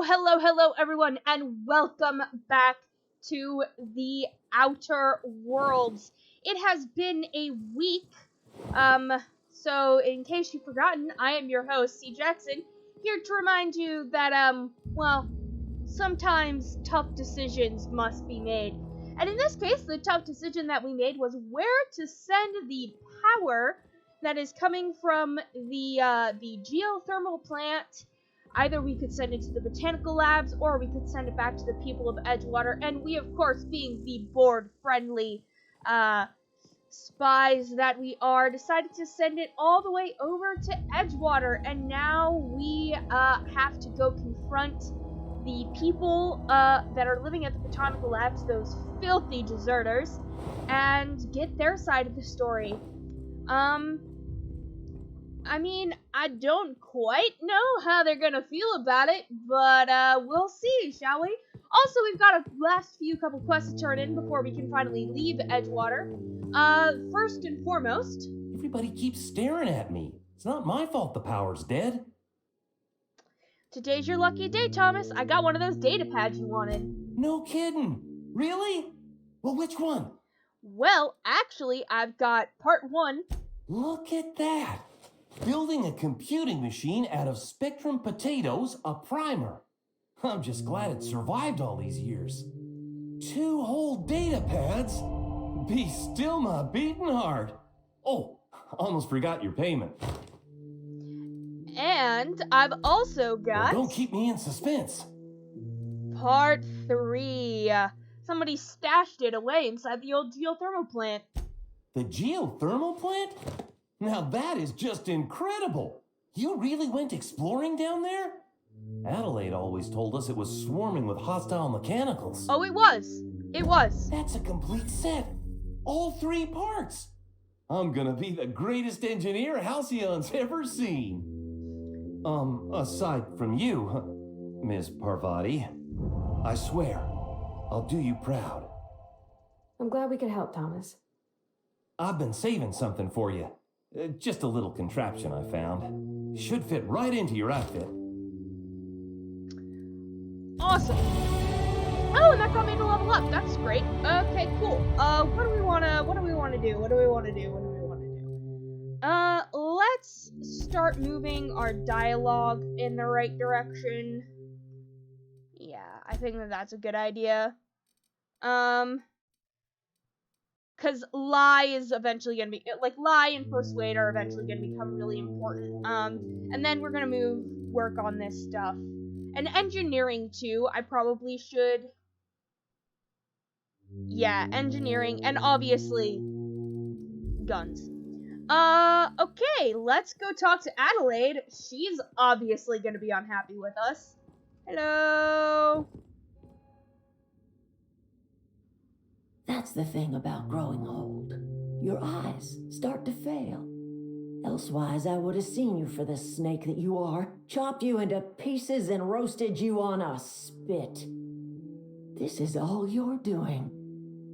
Hello, everyone, and welcome back to the Outer Worlds. It has been a week, so in case you've forgotten, I am your host, C. Jackson, here to remind you that, sometimes tough decisions must be made. And in this case, the tough decision that we made was where to send the power that is coming from the geothermal plant. Either we could send it to the botanical labs, or we could send it back to the people of Edgewater, and we, of course, being the board-friendly, spies that we are, decided to send it all the way over to Edgewater, and now we, have to go confront the people, that are living at the botanical labs, those filthy deserters, and get their side of the story. I don't quite know how they're gonna feel about it, but, we'll see, shall we? Also, we've got a last couple quests to turn in before we can finally leave Edgewater. First and foremost... Everybody keeps staring at me. It's not my fault the power's dead. Today's your lucky day, Thomas. I got one of those data pads you wanted. No kidding. Really? Well, which one? Well, actually, I've got part 1. Look at that. Building a computing machine out of Spectrum potatoes, a primer. I'm just glad it survived all these years. 2 whole data pads? Be still my beating heart. Oh, almost forgot your payment. And I've also got... Well, don't keep me in suspense. Part 3. Somebody stashed it away inside the old geothermal plant. The geothermal plant? Now that is just incredible! You really went exploring down there? Adelaide always told us it was swarming with hostile mechanicals. Oh, it was. It was. That's a complete set. All 3 parts. I'm gonna be the greatest engineer Halcyon's ever seen. Aside from you, Ms. Parvati, I swear, I'll do you proud. I'm glad we could help, Thomas. I've been saving something for you. Just a little contraption I found. Should fit right into your outfit. Awesome. Oh, and that got me to level up. That's great. Okay, cool. What do we wanna do? Let's start moving our dialogue in the right direction. Yeah, I think that's a good idea. Because lie is eventually gonna be, lie and persuade are eventually gonna become really important. And then we're gonna work on this stuff. And engineering, too, I probably should. Yeah, engineering, and obviously, guns. Okay, let's go talk to Adelaide. She's obviously gonna be unhappy with us. Hello? That's the thing about growing old. Your eyes start to fail. Elsewise, I would have seen you for the snake that you are, chopped you into pieces and roasted you on a spit. This is all you're doing.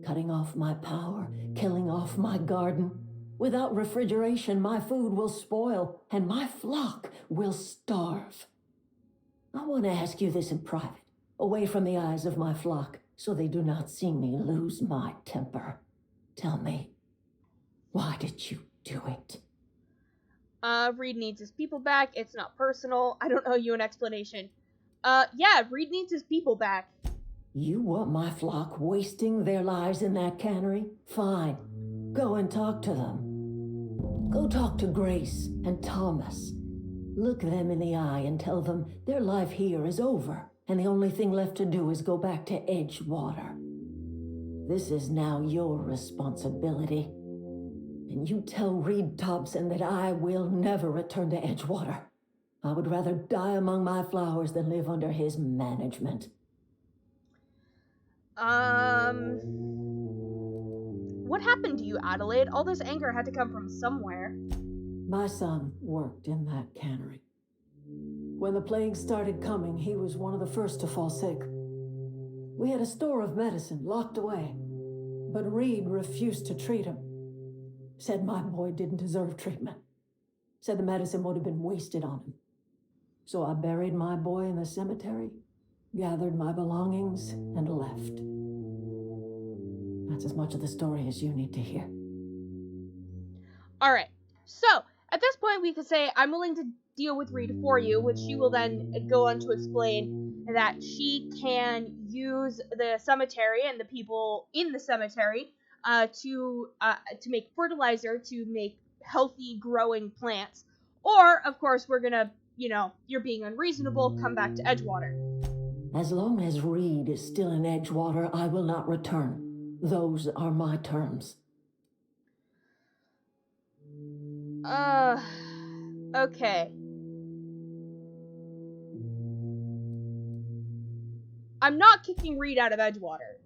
Cutting off my power, killing off my garden. Without refrigeration, my food will spoil, and my flock will starve. I want to ask you this in private, away from the eyes of my flock, so they do not see me lose my temper. Tell me, why did you do it? Reed needs his people back. It's not personal. I don't owe you an explanation. Yeah, Reed needs his people back. You want my flock wasting their lives in that cannery? Fine. Go and talk to them. Go talk to Grace and Thomas. Look them in the eye and tell them their life here is over, and the only thing left to do is go back to Edgewater. This is now your responsibility. And you tell Reed Thompson that I will never return to Edgewater. I would rather die among my flowers than live under his management. What happened to you, Adelaide? All this anger had to come from somewhere. My son worked in that cannery. When the plague started coming, he was one of the first to fall sick. We had a store of medicine locked away, but Reed refused to treat him. Said my boy didn't deserve treatment. Said the medicine would have been wasted on him. So I buried my boy in the cemetery gathered my belongings, and left. That's as much of the story as you need to hear. Alright, so, at this point we could say, I'm willing to deal with Reed for you, which she will then go on to explain that she can use the cemetery and the people in the cemetery to make fertilizer, to make healthy growing plants. Or, of course, we're gonna, you're being unreasonable, come back to Edgewater. As long as Reed is still in Edgewater, I will not return. Those are my terms. Okay. I'm not kicking Reed out of Edgewater.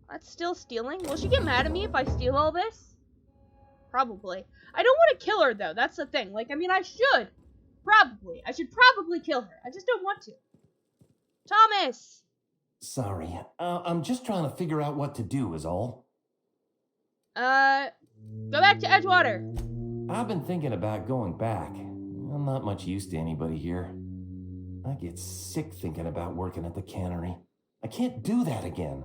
That's still stealing? Will she get mad at me if I steal all this? Probably. I don't want to kill her, though. That's the thing. I should. Probably. I should probably kill her. I just don't want to. Thomas! Sorry, I'm just trying to figure out what to do is all. Go back to Edgewater. I've been thinking about going back. I'm not much use to anybody here. I get sick thinking about working at the cannery. I can't do that again.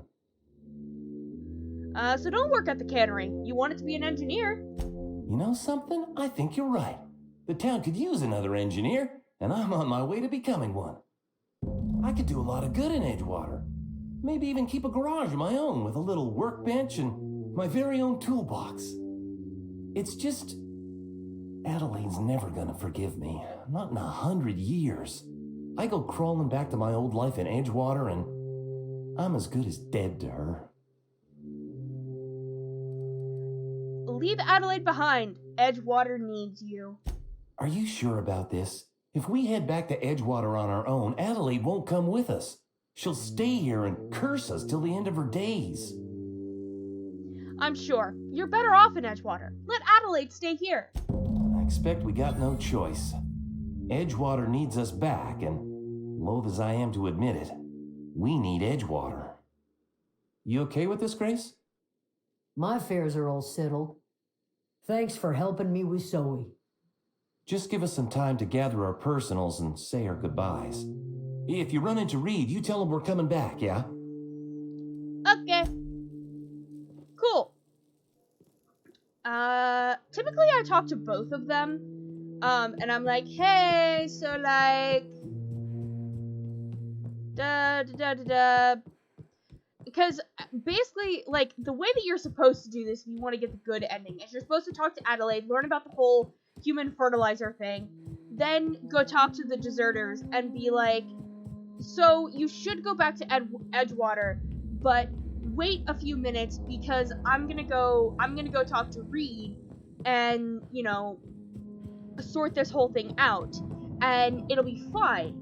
So don't work at the cannery. You wanted to be an engineer. You know something? I think you're right. The town could use another engineer, and I'm on my way to becoming one. I could do a lot of good in Edgewater. Maybe even keep a garage of my own with a little workbench and my very own toolbox. It's just... Adelaide's never gonna forgive me. Not in 100 years. I go crawling back to my old life in Edgewater and I'm as good as dead to her. Leave Adelaide behind. Edgewater needs you. Are you sure about this? If we head back to Edgewater on our own, Adelaide won't come with us. She'll stay here and curse us till the end of her days. I'm sure. You're better off in Edgewater. Let Adelaide stay here. I expect we got no choice. Edgewater needs us back, and loath as I am to admit it, we need Edgewater. You okay with this, Grace? My affairs are all settled. Thanks for helping me with Zoe. Just give us some time to gather our personals and say our goodbyes. If you run into Reed, you tell him we're coming back, yeah? Okay. Cool. Typically I talk to both of them. And I'm like, hey, so because basically, the way that you're supposed to do this if you want to get the good ending is you're supposed to talk to Adelaide, learn about the whole human fertilizer thing, then go talk to the deserters and be like, so you should go back to Edgewater, but wait a few minutes because I'm gonna go talk to Reed and, sort this whole thing out, and it'll be fine.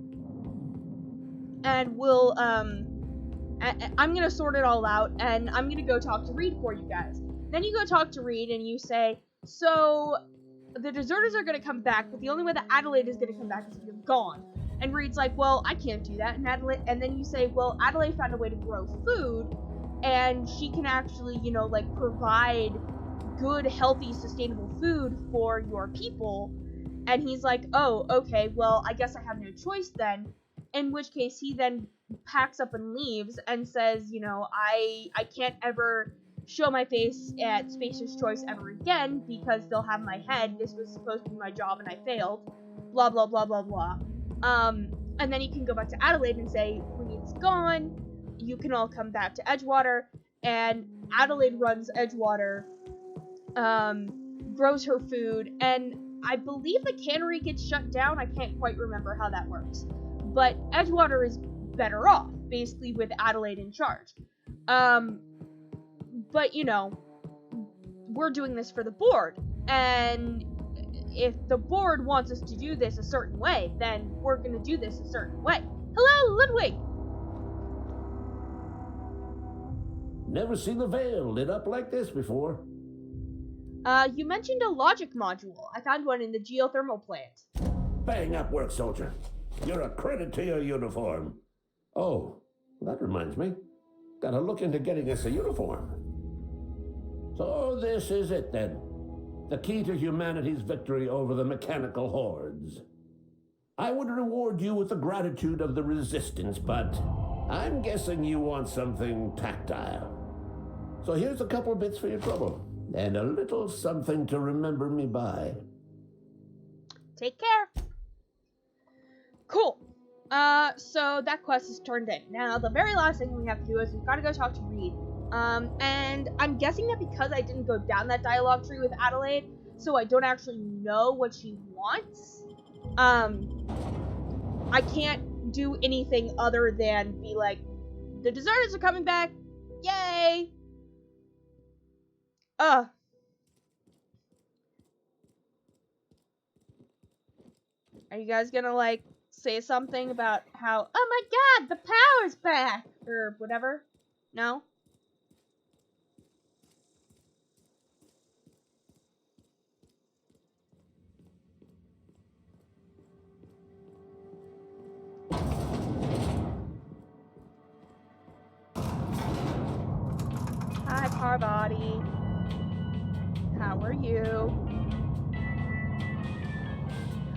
And we'll, I'm gonna sort it all out, and I'm gonna go talk to Reed for you guys. Then you go talk to Reed, and you say, so, the deserters are gonna come back, but the only way that Adelaide is gonna come back is if you're gone. And Reed's like, well, I can't do that. And then you say, well, Adelaide found a way to grow food, and she can actually, provide good, healthy, sustainable food for your people. And he's like, oh, okay, well, I guess I have no choice then. In which case, he then packs up and leaves and says, I can't ever show my face at Spacer's Choice ever again because they'll have my head. This was supposed to be my job and I failed. Blah, blah, blah, blah, blah. And then you can go back to Adelaide and say, Reed's gone. You can all come back to Edgewater. And Adelaide runs Edgewater, grows her food, and I believe the cannery gets shut down. I can't quite remember how that works. But Edgewater is better off, basically, with Adelaide in charge. But, we're doing this for the board. And if the board wants us to do this a certain way, then we're going to do this a certain way. Hello, Ludwig! Never seen the Vale lit up like this before. You mentioned a logic module. I found one in the geothermal plant. Bang up work, soldier. You're a credit to your uniform. Oh, that reminds me. Gotta look into getting us a uniform. So this is it then. the key to humanity's victory over the mechanical hordes. I would reward you with the gratitude of the Resistance, but I'm guessing you want something tactile. So here's a couple bits for your trouble, and a little something to remember me by. Take care. Cool. So that quest is turned in. Now, the very last thing we have to do is we've got to go talk to Reed. And I'm guessing that because I didn't go down that dialogue tree with Adelaide, so I don't actually know what she wants, I can't do anything other than be like, the deserters are coming back! Yay! Are you guys gonna, like, say something about how, oh my god, the power's back! Or whatever? No? Hi, Parvati. How are you?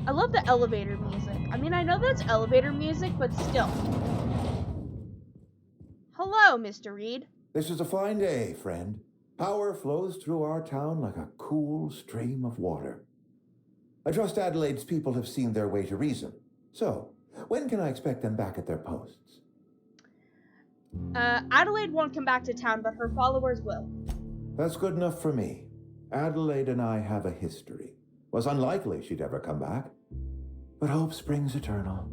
I love the elevator music. I mean, I know that's elevator music, but still. Hello, Mr. Reed. This is a fine day, friend. Power flows through our town like a cool stream of water. I trust Adelaide's people have seen their way to reason. So, when can I expect them back at their posts? Adelaide won't come back to town, but her followers will. That's good enough for me. Adelaide and I have a history. Was unlikely she'd ever come back. But hope springs eternal.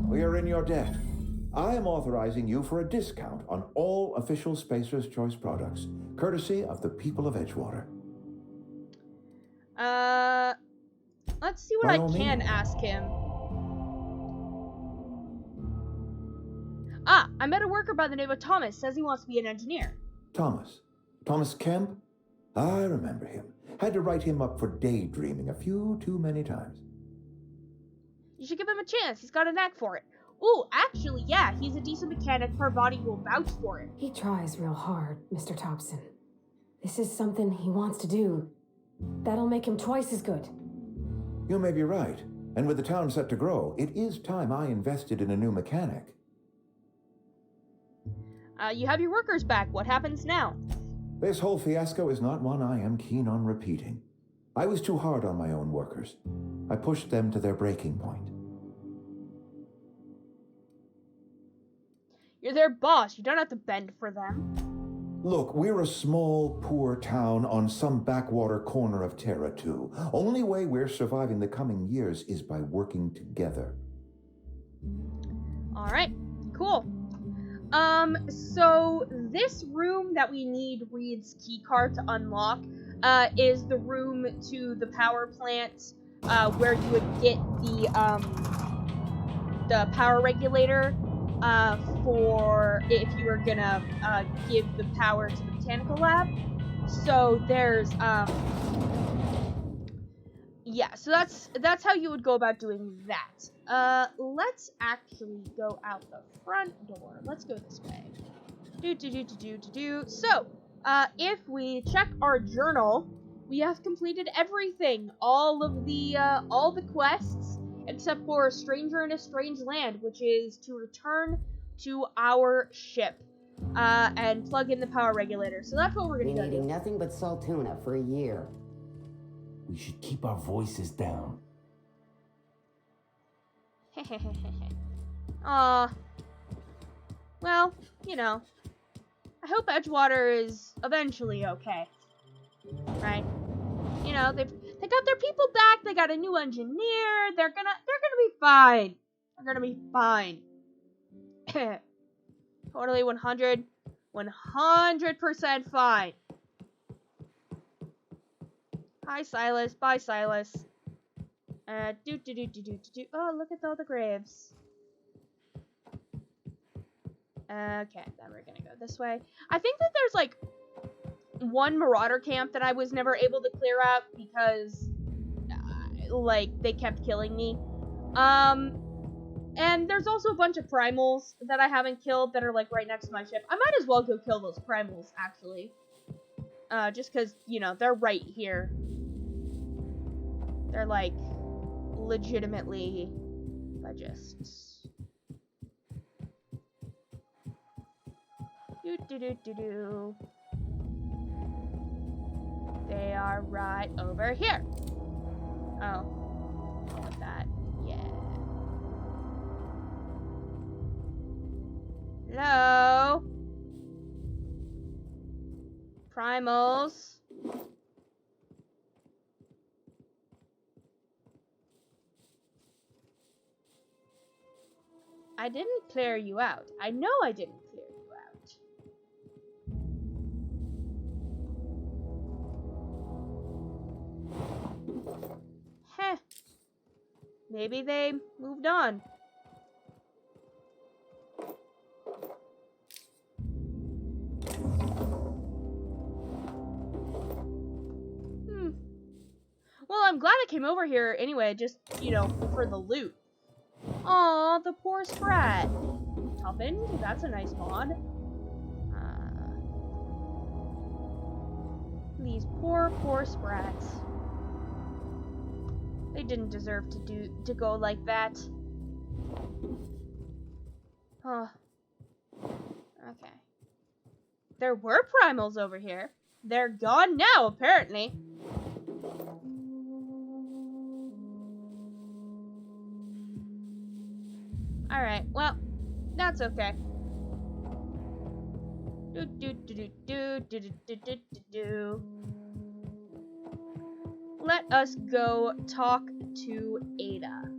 We are in your debt. I am authorizing you for a discount on all official Spacer's Choice products, courtesy of the people of Edgewater. Let's see what I can ask him. Ah, I met a worker by the name of Thomas. Says he wants to be an engineer. Thomas? Thomas Kemp? I remember him. Had to write him up for daydreaming a few too many times. You should give him a chance. He's got a knack for it. Ooh, actually, yeah, he's a decent mechanic. Parvati will vouch for it. He tries real hard, Mr. Thompson. This is something he wants to do. That'll make him twice as good. You may be right. And with the town set to grow, it is time I invested in a new mechanic. You have your workers back. What happens now? This whole fiasco is not one I am keen on repeating. I was too hard on my own workers. I pushed them to their breaking point. You're their boss. You don't have to bend for them. Look, we're a small, poor town on some backwater corner of Terra 2. Only way we're surviving the coming years is by working together. Alright, cool. So this room that we need Reed's keycard to unlock, is the room to the power plant, where you would get the power regulator, for if you were gonna, give the power to the mechanical lab. So there's, yeah, so that's how you would go about doing that. Let's actually go out the front door. Let's go this way. So, if we check our journal, we have completed everything. All the quests, except for a stranger in a strange land, which is to return to our ship, and plug in the power regulator. So that's what we're gonna Been do. eating nothing but salt tuna for a year. We should keep our voices down. Aw. Well, you know. I hope Edgewater is eventually okay. Right? You know, they got their people back, they got a new engineer, they're gonna be fine. They're gonna be fine. Totally 100% fine. Hi, Silas. Bye, Silas. Oh, look at all the graves. Okay, then we're gonna go this way. I think that there's, like, one marauder camp that I was never able to clear out because, like, they kept killing me. And there's also a bunch of primals that I haven't killed that are, like, right next to my ship. I might as well go kill those primals, actually. Just because, you know, they're right here. They're like legitimately logists. Do. They are right over here. Oh, with that, yeah. Hello, primals. I didn't clear you out. I know I didn't clear you out. Heh. Maybe they moved on. Well, I'm glad I came over here anyway, just, you know, for the loot. Aw, the poor sprat. Toughened? That's a nice mod. These poor sprats. They didn't deserve to go like that. Huh. Okay. There were primals over here. They're gone now, apparently. Alright, well, that's okay. Let us go talk to Ada.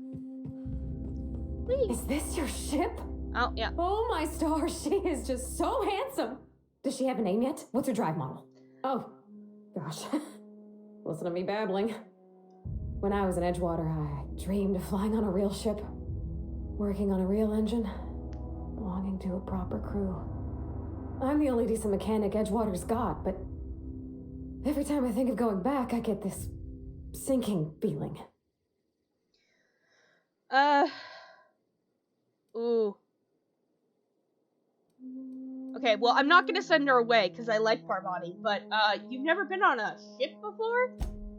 Please. Is this your ship? Oh, yeah. Oh my stars, she is just so handsome. Does she have a name yet? What's her drive model? Oh, gosh. Listen to me babbling. When I was in Edgewater, I dreamed of flying on a real ship, working on a real engine, belonging to a proper crew. I'm the only decent mechanic Edgewater's got, but every time I think of going back, I get this sinking feeling. Ooh. Okay, well, I'm not gonna send her away, because I like Parvati, but, you've never been on a ship before?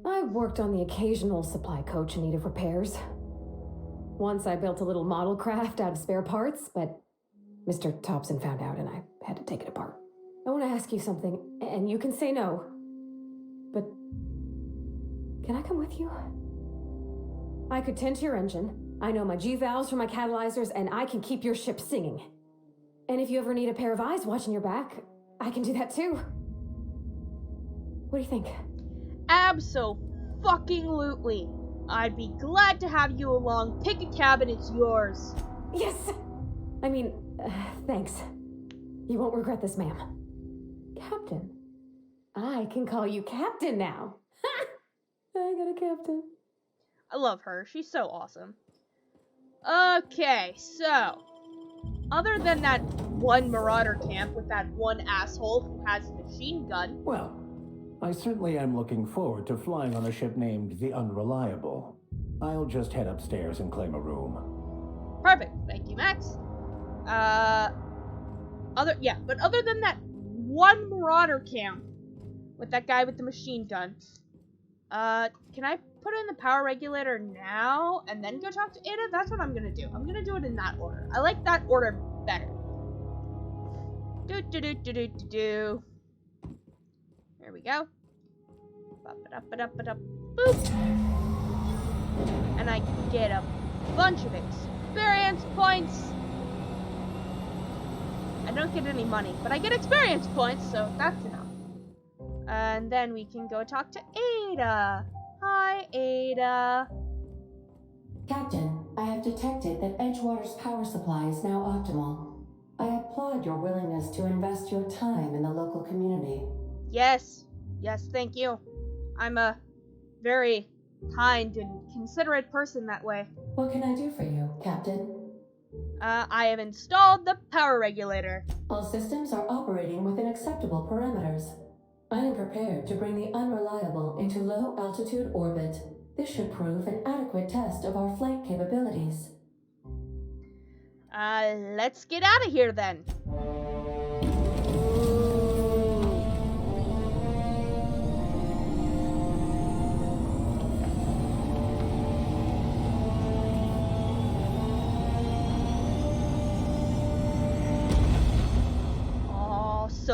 I've worked on the occasional supply coach in need of repairs. Once I built a little model craft out of spare parts, but Mr. Thompson found out and I had to take it apart. I want to ask you something, and you can say no, but can I come with you? I could tend to your engine. I know my G-valves for my catalyzers, and I can keep your ship singing. And if you ever need a pair of eyes watching your back, I can do that too. What do you think? Abso-fucking-lutely. I'd be glad to have you along. Pick a cabin, it's yours. Yes! I mean, thanks. You won't regret this, ma'am. Captain. I can call you Captain now. Ha! I got a captain. I love her. She's so awesome. Okay, so other than that one marauder camp with that one asshole who has a machine gun. Well, I certainly am looking forward to flying on a ship named the Unreliable. I'll just head upstairs and claim a room. Perfect. Thank you, Max. But other than that one marauder camp with that guy with the machine gun, can I put in the power regulator now and then go talk to Ada? That's what I'm gonna do. I'm gonna do it in that order. I like that order better. There we go. Boop. And I get a bunch of experience points. I don't get any money, but I get experience points, so that's enough. And then we can go talk to Ada. Hi, Ada. Captain, I have detected that Edgewater's power supply is now optimal. I applaud your willingness to invest your time in the local community. Yes, thank you. I'm a very kind and considerate person that way. What can I do for you, Captain? I have installed the power regulator. All systems are operating within acceptable parameters. I am prepared to bring the Unreliable into low-altitude orbit. This should prove an adequate test of our flight capabilities. Let's get out of here then.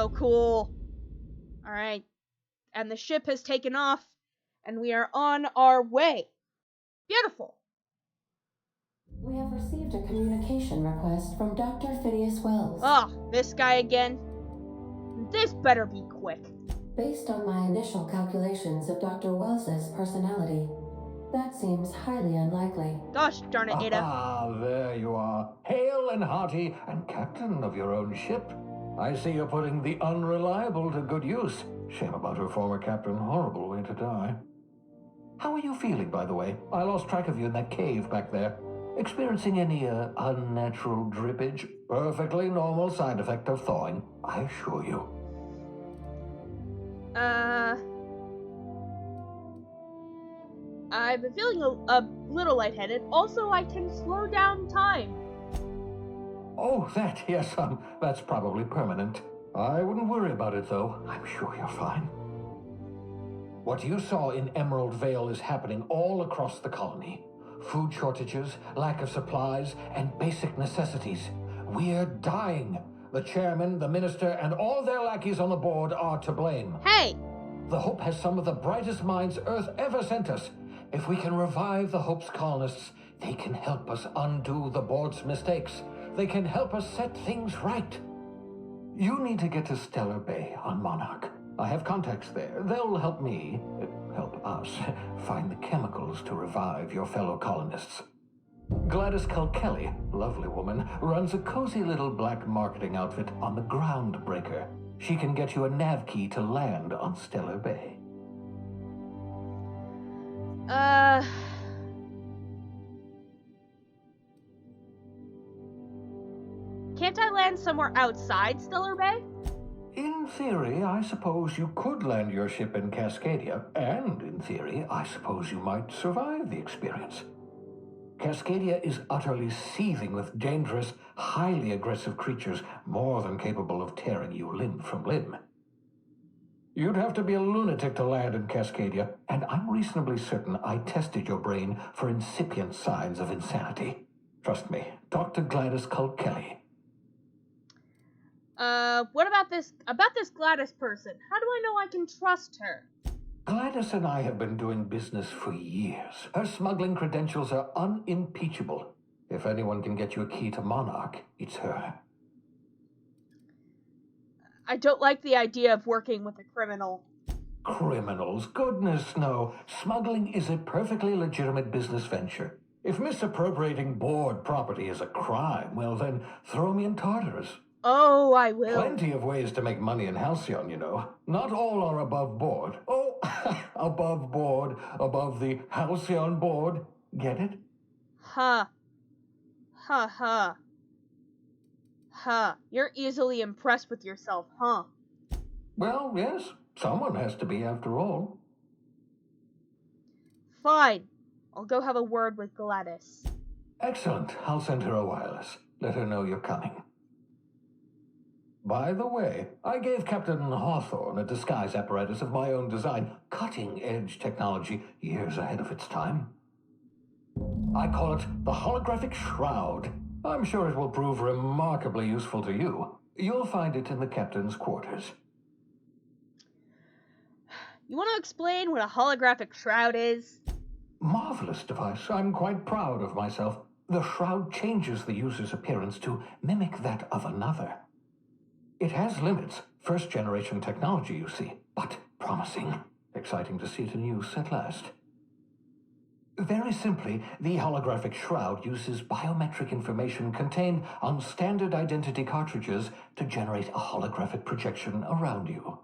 so cool. Alright. And the ship has taken off, and we are on our way. Beautiful. We have received a communication request from Dr. Phineas Wells. Oh, this guy again. This better be quick. Based on my initial calculations of Dr. Wells's personality, that seems highly unlikely. Gosh darn it, Ada. Ah, there you are. Hale and hearty, and captain of your own ship. I see you're putting the unreliable to good use. Shame about her former captain. Horrible way to die. How are you feeling, by the way? I lost track of you in that cave back there. Experiencing any unnatural drippage? Perfectly normal side effect of thawing, I assure you. I've been feeling a little lightheaded. Also, I can slow down time. Oh, that, yes, that's probably permanent. I wouldn't worry about it, though. I'm sure you're fine. What you saw in Emerald Vale is happening all across the colony. Food shortages, lack of supplies, and basic necessities. We're dying. The chairman, the minister, and all their lackeys on the board are to blame. Hey! The Hope has some of the brightest minds Earth ever sent us. If we can revive the Hope's colonists, they can help us undo the board's mistakes. They can help us set things right. You need to get to Stellar Bay on Monarch. I have contacts there. They'll help me, help us, find the chemicals to revive your fellow colonists. Gladys Kelly, lovely woman, runs a cozy little black marketing outfit on the Groundbreaker. She can get you a nav key to land on Stellar Bay. Can't I land somewhere outside Stellar Bay? In theory, I suppose you could land your ship in Cascadia, and in theory, I suppose you might survive the experience. Cascadia is utterly seething with dangerous, highly aggressive creatures more than capable of tearing you limb from limb. You'd have to be a lunatic to land in Cascadia, and I'm reasonably certain I tested your brain for incipient signs of insanity. Trust me, talk to Gladys Kelly. What about this Gladys person? How do I know I can trust her? Gladys and I have been doing business for years. Her smuggling credentials are unimpeachable. If anyone can get you a key to Monarch, it's her. I don't like the idea of working with a criminal. Criminals? Goodness, no. Smuggling is a perfectly legitimate business venture. If misappropriating board property is a crime, well then, throw me in Tartarus. Oh, I will. Plenty of ways to make money in Halcyon, you know. Not all are above board. Oh, above board, above the Halcyon board. Get it? Ha. Ha ha. Ha. You're easily impressed with yourself, huh? Well, yes. Someone has to be, after all. Fine. I'll go have a word with Gladys. Excellent. I'll send her a wireless. Let her know you're coming. By the way, I gave Captain Hawthorne a disguise apparatus of my own design, cutting-edge technology years ahead of its time. I call it the holographic shroud. I'm sure it will prove remarkably useful to you. You'll find it in the captain's quarters. You want to explain what a holographic shroud is? Marvelous device. I'm quite proud of myself. The shroud changes the user's appearance to mimic that of another. It has limits. First-generation technology, you see, but promising. Exciting to see it in use at last. Very simply, the holographic shroud uses biometric information contained on standard identity cartridges to generate a holographic projection around you.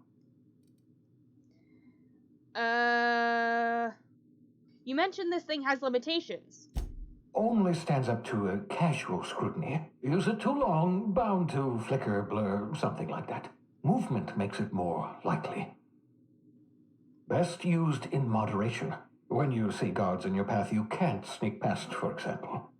You mentioned this thing has limitations. Only stands up to a casual scrutiny. Use it too long, bound to flicker, blur, something like that. Movement makes it more likely. Best used in moderation. When you see guards in your path you can't sneak past, for example.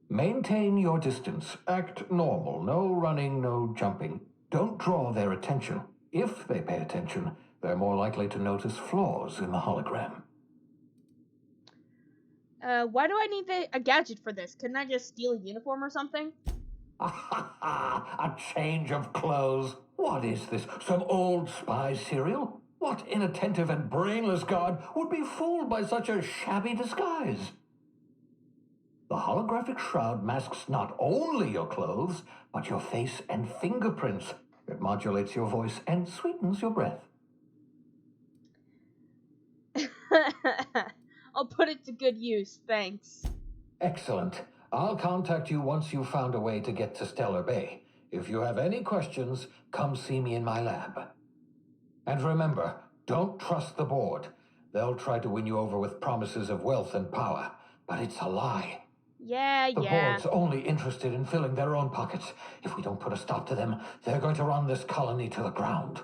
Maintain your distance. Act normal. No running, no jumping. Don't draw their attention. If they pay attention, they're more likely to notice flaws in the hologram. Why do I need a gadget for this? Couldn't I just steal a uniform or something? A change of clothes. What is this? Some old spy serial? What inattentive and brainless guard would be fooled by such a shabby disguise? The holographic shroud masks not only your clothes, but your face and fingerprints. It modulates your voice and sweetens your breath. I'll put it to good use, thanks. Excellent. I'll contact you once you've found a way to get to Stellar Bay. If you have any questions, come see me in my lab. And remember, don't trust the board. They'll try to win you over with promises of wealth and power, but it's a lie. Yeah. The board's only interested in filling their own pockets. If we don't put a stop to them, they're going to run this colony to the ground.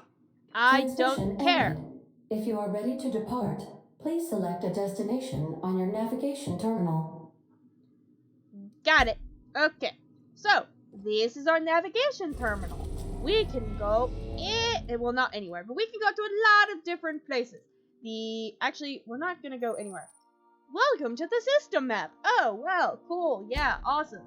I Transmission don't care. ended. If you are ready to depart, please select a destination on your navigation terminal. Got it. Okay. So, this is our navigation terminal. We can go well, not anywhere, but we can go to a lot of different places. Actually, we're not gonna go anywhere. Welcome to the system map. Oh, well, cool. Yeah, awesome.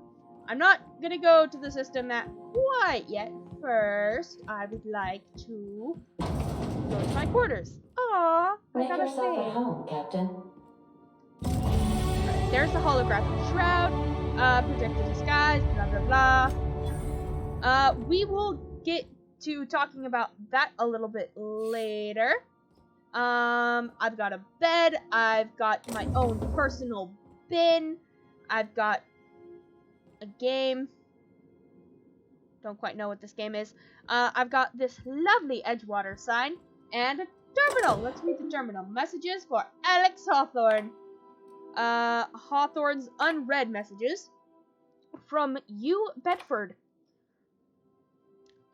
I'm not gonna go to the system map quite yet. First, I would like to go to my quarters. Aww, Make I got a yourself at save. home, Captain. Right, there's the holographic shroud. Projected disguise, blah blah blah. We will get to talking about that a little bit later. I've got a bed, I've got my own personal bin, I've got a game. Don't quite know what this game is. I've got this lovely Edgewater sign and a terminal. Let's read the terminal. Messages for Alex Hawthorne. Hawthorne's unread messages from U Bedford.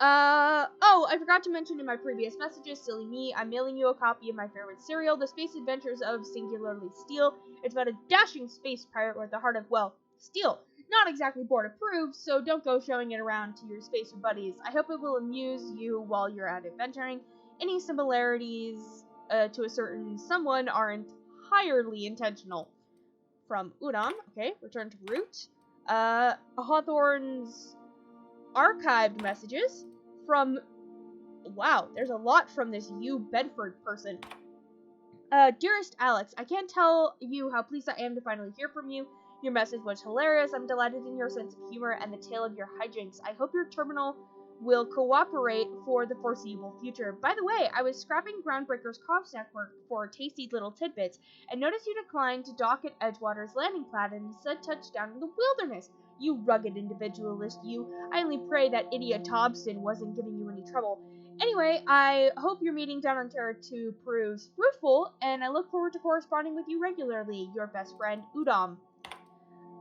Oh, I forgot to mention in my previous messages, silly me, I'm mailing you a copy of my favorite serial, The Space Adventures of Singularly Steel. It's about a dashing space pirate with the heart of, well, steel. Not exactly board approved, so don't go showing it around to your spacer buddies. I hope it will amuse you while you're out adventuring. Any similarities to a certain someone are entirely intentional. From Udon, okay, return to root. Hawthorne's archived messages from, wow, there's a lot from this U Bedford person. Dearest Alex, I can't tell you how pleased I am to finally hear from you. Your message was hilarious. I'm delighted in your sense of humor and the tale of your hijinks. I hope your terminal will cooperate for the foreseeable future. By the way, I was scrapping Groundbreaker's Comms network for tasty little tidbits, and noticed you declined to dock at Edgewater's landing pad and instead touched down in the wilderness. You rugged individualist, you. I only pray that idiot Thompson wasn't giving you any trouble. Anyway, I hope your meeting down on Terra 2 proves fruitful, and I look forward to corresponding with you regularly. Your best friend, Udom.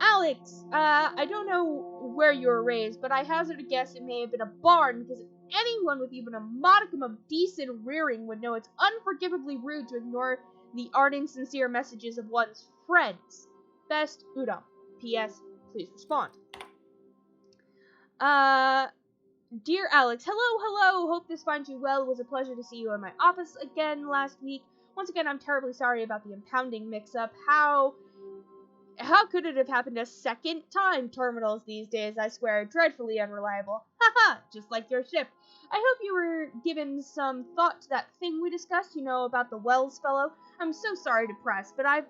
Alex, I don't know where you were raised, but I hazard a guess it may have been a barn, because anyone with even a modicum of decent rearing would know it's unforgivably rude to ignore the ardent, sincere messages of one's friends. Best, Udom. P.S. Please respond. Dear Alex, hello, hope this finds you well. It was a pleasure to see you in my office again last week. Once again, I'm terribly sorry about the impounding mix-up. How could it have happened a second time? Terminals these days, I swear, dreadfully unreliable. Haha, just like your ship. I hope you were given some thought to that thing we discussed, about the Wells fellow. I'm so sorry to press, but I've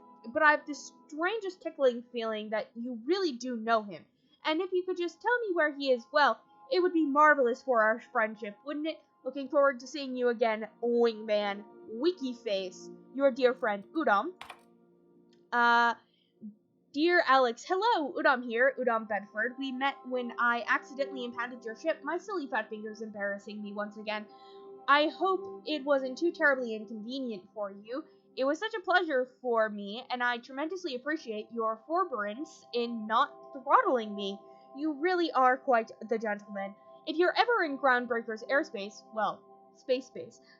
this strangest tickling feeling that you really do know him. And if you could just tell me where he is, well, it would be marvelous for our friendship, wouldn't it? Looking forward to seeing you again, Wingman. Wiki face. Your dear friend, Udom. Dear Alex, hello, Udom here, Udom Bedford. We met when I accidentally impounded your ship. My silly fat fingers embarrassing me once again. I hope it wasn't too terribly inconvenient for you. It was such a pleasure for me, and I tremendously appreciate your forbearance in not throttling me. You really are quite the gentleman. If you're ever in Groundbreaker's airspace, well, space,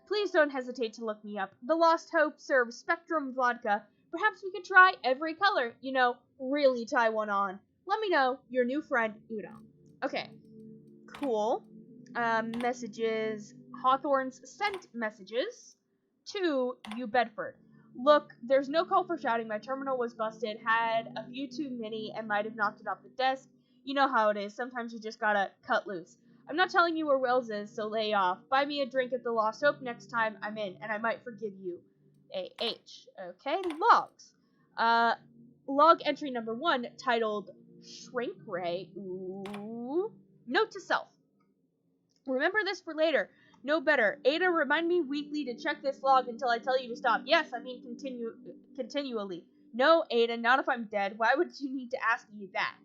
please don't hesitate to look me up. The Lost Hope serves Spectrum vodka. Perhaps we could try every color, really tie one on. Let me know, your new friend, Udom. Okay, cool. Messages, Hawthorne's sent messages to U Bedford. Look, there's no call for shouting. My terminal was busted, had a few too many, and might have knocked it off the desk. You know how it is. Sometimes you just gotta cut loose. I'm not telling you where Wells is, so lay off. Buy me a drink at the Lost Hope next time I'm in, and I might forgive you. A.H. Okay, logs. Log entry number 1, titled Shrink Ray. Ooh. Note to self. Remember this for later. No better. Ada, remind me weekly to check this log until I tell you to stop. Yes, I mean continually. No, Ada, not if I'm dead. Why would you need to ask me that?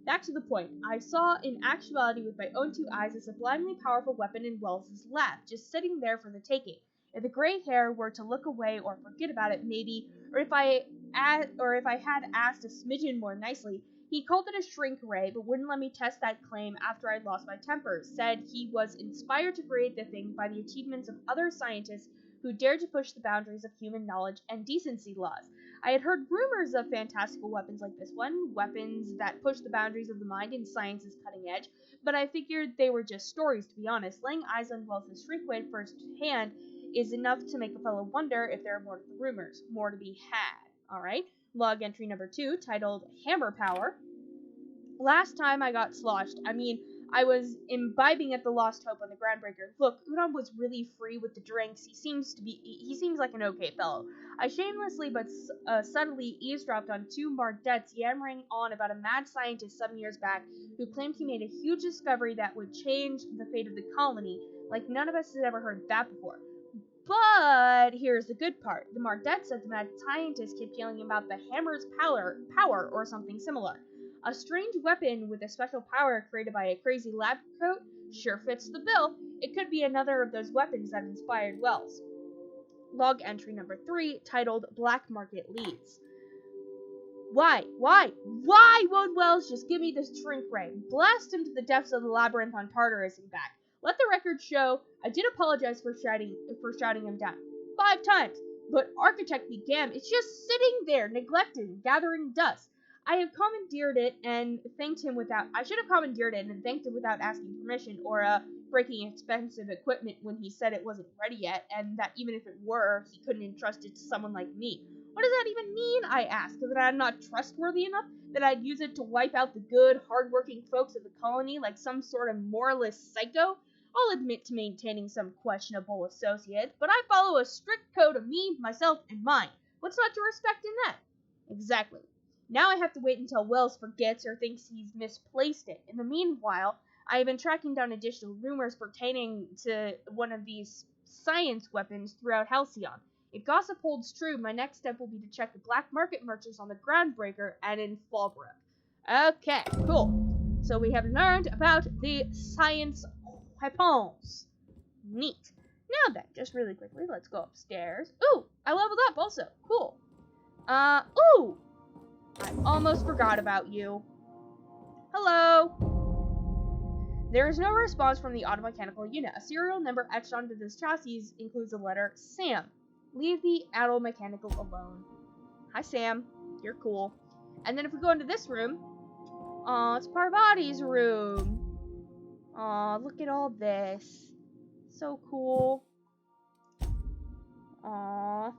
Back to the point. I saw in actuality with my own 2 eyes a sublimely powerful weapon in Wells's lab, just sitting there for the taking. If the gray hair were to look away or forget about it, maybe, or if I had asked a smidgen more nicely, he called it a shrink ray, but wouldn't let me test that claim after I'd lost my temper. Said he was inspired to create the thing by the achievements of other scientists who dared to push the boundaries of human knowledge and decency laws. I had heard rumors of fantastical weapons like this one, weapons that push the boundaries of the mind and science's cutting edge, but I figured they were just stories, to be honest. Laying eyes on Wells' shrink ray firsthand is enough to make a fellow wonder if there are more to the rumors, more to be had. Alright, log entry number 2, titled Hammer Power. Last time I got sloshed, I was imbibing at the Lost Hope on the Groundbreaker. Look, Udon was really free with the drinks. He seems like an okay fellow. I shamelessly but subtly eavesdropped on 2 Mardettes yammering on about a mad scientist some years back who claimed he made a huge discovery that would change the fate of the colony, like none of us had ever heard that before. But here's the good part. The Mardet said the mad scientist kept yelling about the hammer's power or something similar. A strange weapon with a special power created by a crazy lab coat sure fits the bill. It could be another of those weapons that inspired Wells. Log entry number 3, titled Black Market Leads. Why won't Wells just give me this shrink ray? Blast into the depths of the labyrinth on Tartarus and back. Let the record show I did apologize for shouting him down 5 times, but Architect began. It's just sitting there, neglected, gathering dust. I should have commandeered it and thanked him without asking permission, or breaking expensive equipment when he said it wasn't ready yet, and that even if it were, he couldn't entrust it to someone like me. What does that even mean, I asked? That I'm not trustworthy enough? That I'd use it to wipe out the good, hard-working folks of the colony like some sort of moralist psycho? I'll admit to maintaining some questionable associates, but I follow a strict code of me, myself, and mine. What's not to respect in that? Exactly. Now I have to wait until Wells forgets or thinks he's misplaced it. In the meanwhile, I have been tracking down additional rumors pertaining to one of these science weapons throughout Halcyon. If gossip holds true, my next step will be to check the black market merchants on the Groundbreaker and in Fallbrook. Okay, cool. So we have learned about the science weapons. Neat. Now then, just really quickly, let's go upstairs. Ooh, I leveled up also. Cool. Ooh! I almost forgot about you. Hello! There is no response from the automechanical unit. A serial number etched onto this chassis includes the letter Sam. Leave the automechanical alone. Hi, Sam. You're cool. And then if we go into this room, it's Parvati's room. Aw, look at all this. So cool. Aw.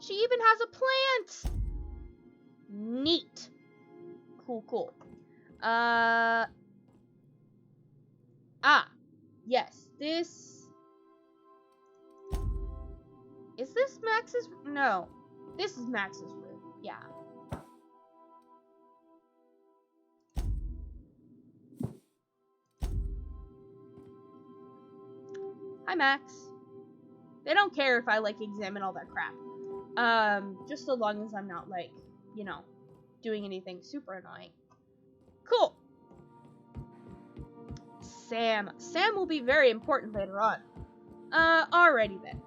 She even has a plant! Neat. Cool. Yes, this... Is this Max's... No. This is Max's room. Yeah. Hi, Max. They don't care if I, examine all that crap. Just so long as I'm not, doing anything super annoying. Cool. Sam. Sam will be very important later on. Alrighty then.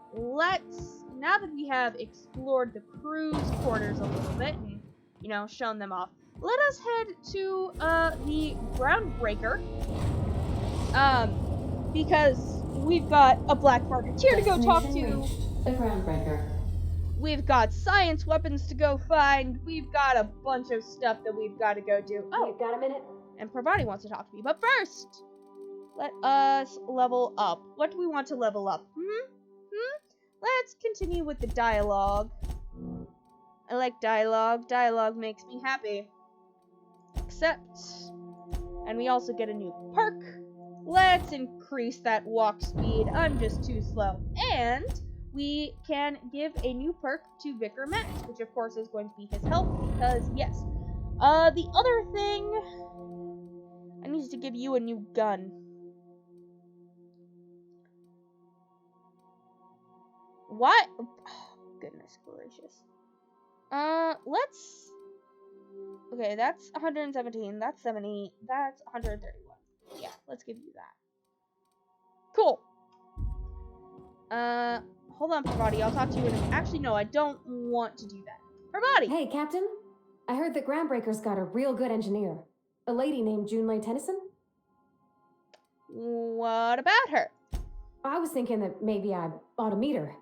Now that we have explored the crew's quarters a little bit and, shown them off, let us head to, the Groundbreaker. Because we've got a black marketeer to go talk to. The Groundbreaker. We've got science weapons to go find. We've got a bunch of stuff that we've got to go do. Oh, You've got a minute? And Pravati wants to talk to me. But first, let us level up. What do we want to level up? Let's continue with the dialogue. I like dialogue. Dialogue makes me happy. Except, and we also get a new perk. let's increase that walk speed. I'm just too slow. And we can give a new perk to Vicar Max, which of course is going to be his health, because yes. The other thing, I need to give you a new gun. What? Oh, goodness gracious. Let's... Okay, that's 117, that's 70, that's 131. Yeah, let's give you that. Cool. Hold on, Parvati, I'll talk to you in a minute. Actually, no, I don't want to do that. Parvati! Hey, Captain. I heard that Groundbreaker's got a real good engineer. A lady named Junlei Tennyson? What about her? I was thinking that maybe I ought to meet her.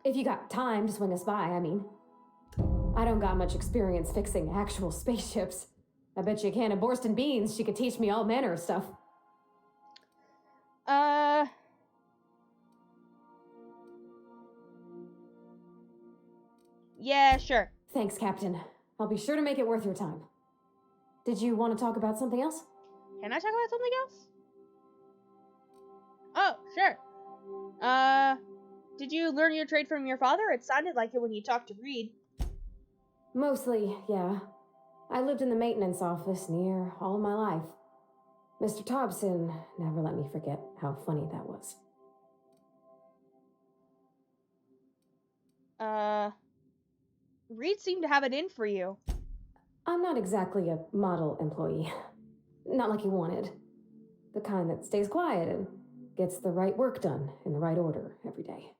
If you got time to swing us by, I mean. I don't got much experience fixing actual spaceships. I bet you a can of Borston beans she could teach me all manner of stuff. Yeah, sure. Thanks, Captain. I'll be sure to make it worth your time. Did you want to talk about something else? Can I talk about something else? Oh, sure. Did you learn your trade from your father? It sounded like it when you talked to Reed. Mostly, yeah. I lived in the maintenance office near all my life. Mr. Thompson never let me forget how funny that was. Reed seemed to have it in for you. I'm not exactly a model employee. Not like he wanted. The kind that stays quiet and gets the right work done in the right order every day.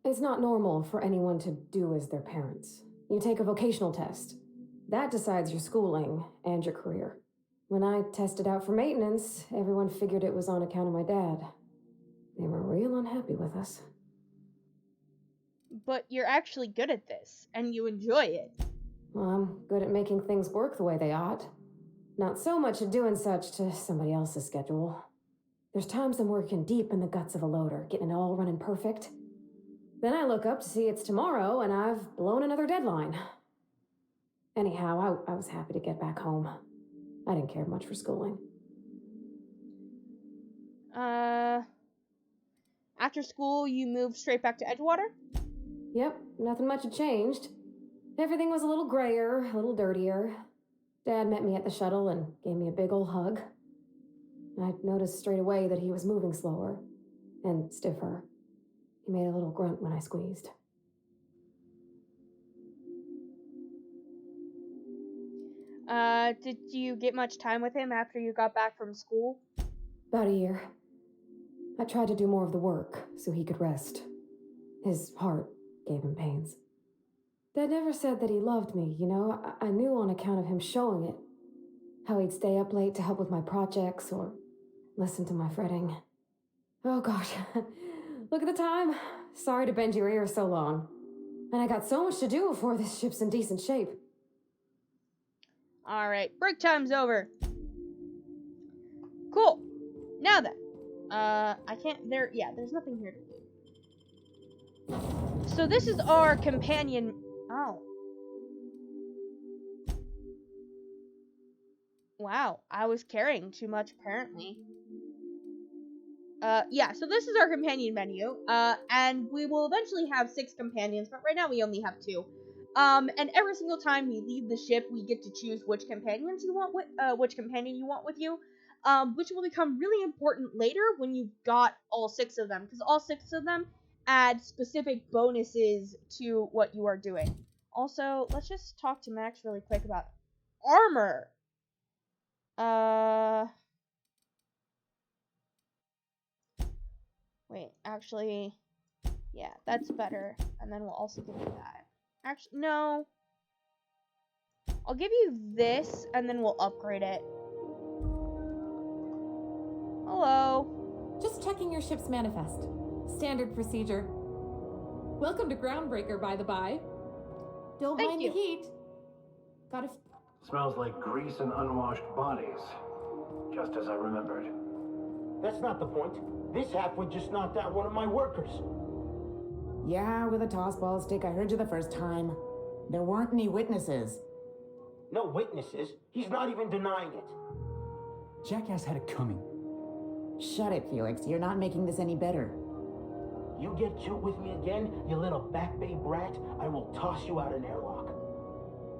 It's not normal for anyone to do as their parents. You take a vocational test. That decides your schooling and your career. When I tested out for maintenance, everyone figured it was on account of my dad. They were real unhappy with us. But you're actually good at this, and you enjoy it. Well, I'm good at making things work the way they ought. Not so much at doing such to somebody else's schedule. There's times I'm working deep in the guts of a loader, getting it all running perfect. Then I look up to see it's tomorrow, and I've blown another deadline. Anyhow, I was happy to get back home. I didn't care much for schooling. After school, you moved straight back to Edgewater? Yep, nothing much had changed. Everything was a little grayer, a little dirtier. Dad met me at the shuttle and gave me a big ol' hug. I noticed straight away that he was moving slower and stiffer. He made a little grunt when I squeezed. Did you get much time with him after you got back from school? About a year. I tried to do more of the work so he could rest. His heart gave him pains. Dad never said that he loved me, you know? I knew on account of him showing it. How he'd stay up late to help with my projects or listen to my fretting. Oh gosh, look at the time. Sorry to bend your ear so long. And I got so much to do before this ship's in decent shape. Alright, break time's over. Cool. Now then. There's nothing here to do. So this is our companion. Oh. Wow, I was carrying too much apparently. So this is our companion menu. And we will eventually have 6 companions, but right now we only have 2. And every single time we leave the ship, we get to choose which companion you want with you. Which will become really important later when you've got all 6 of them, because all 6 of them add specific bonuses to what you are doing. Also, let's just talk to Max really quick about armor. Wait, actually, yeah, that's better. And then we'll also give you that. Actually, no. I'll give you this, and then we'll upgrade it. Hello. Just checking your ship's manifest. Standard procedure. Welcome to Groundbreaker, by the by. Don't Thank mind you. the heat. Got a... Smells like grease and unwashed bodies. Just as I remembered. That's not the point. This halfwit just knocked out one of my workers. Yeah, with a tossball stick. I heard you the first time. There weren't any witnesses. No witnesses? He's not even denying it. Jackass had it coming. Shut it, Felix. You're not making this any better. You get cute with me again, you little back bay brat, I will toss you out an airlock.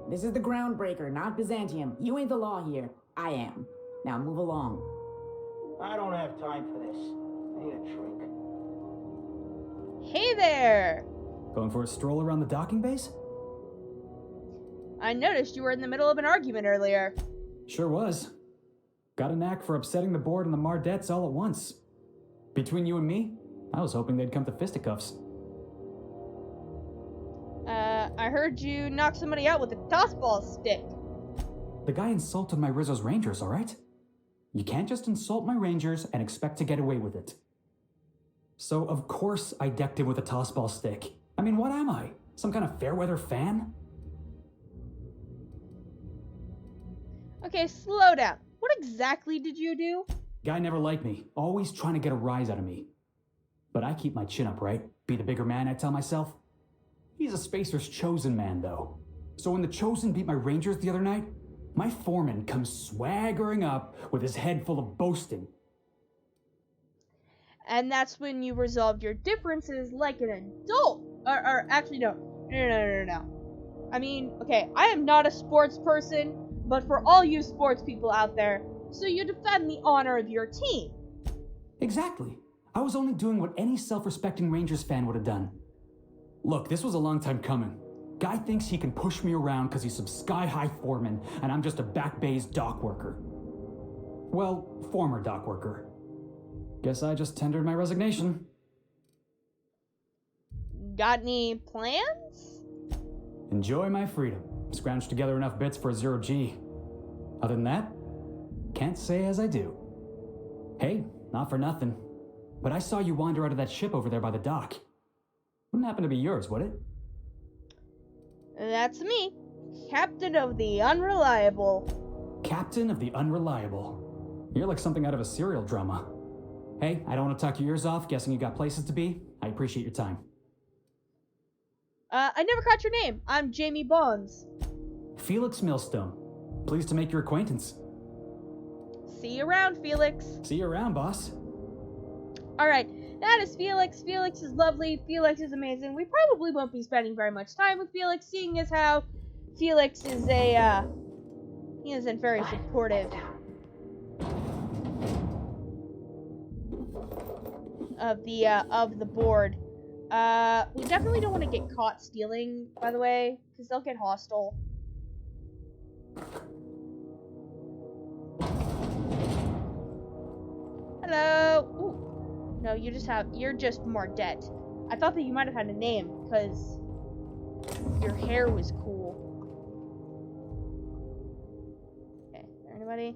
This is the Groundbreaker, not Byzantium. You ain't the law here. I am. Now move along. I don't have time for this. I need a drink. Hey there! Going for a stroll around the docking base? I noticed you were in the middle of an argument earlier. Sure was. Got a knack for upsetting the board and the Mardettes all at once. Between you and me, I was hoping they'd come to fisticuffs. I heard you knock somebody out with a tossball stick. The guy insulted my Rizzo's Rangers, alright? You can't just insult my Rangers and expect to get away with it. So, of course, I decked him with a tossball stick. I mean, what am I? Some kind of fair-weather fan? Okay, slow down. What exactly did you do? Guy never liked me, always trying to get a rise out of me. But I keep my chin up, right? Be the bigger man, I tell myself. He's a Spacer's chosen man, though. So when the Chosen beat my Rangers the other night, my foreman comes swaggering up with his head full of boasting. And that's when you resolved your differences like an adult. Or actually, no. No. I mean, okay, I am not a sports person, but for all you sports people out there, so you defend the honor of your team. Exactly. I was only doing what any self-respecting Rangers fan would have done. Look, this was a long time coming. Guy thinks he can push me around because he's some sky-high foreman, and I'm just a back bay's dock worker. Well, former dock worker. Guess I just tendered my resignation. Got any plans? Enjoy my freedom. Scrounged together enough bits for a 0G. Other than that, can't say as I do. Hey, not for nothing, but I saw you wander out of that ship over there by the dock. Wouldn't happen to be yours, would it? That's me, Captain of the Unreliable. Captain of the Unreliable. You're like something out of a serial drama. Hey, I don't want to talk your ears off, guessing you got places to be. I appreciate your time. I never caught your name. I'm Jamie Bonds. Felix Millstone. Pleased to make your acquaintance. See you around, Felix. See you around, boss. Alright, that is Felix. Felix is lovely. Felix is amazing. We probably won't be spending very much time with Felix, seeing as how Felix is he isn't very supportive of the board. We definitely don't want to get caught stealing, by the way, because they'll get hostile. Hello. Ooh. No, you're just Mardette. I thought that you might have had a name because your hair was cool. Okay, is there anybody?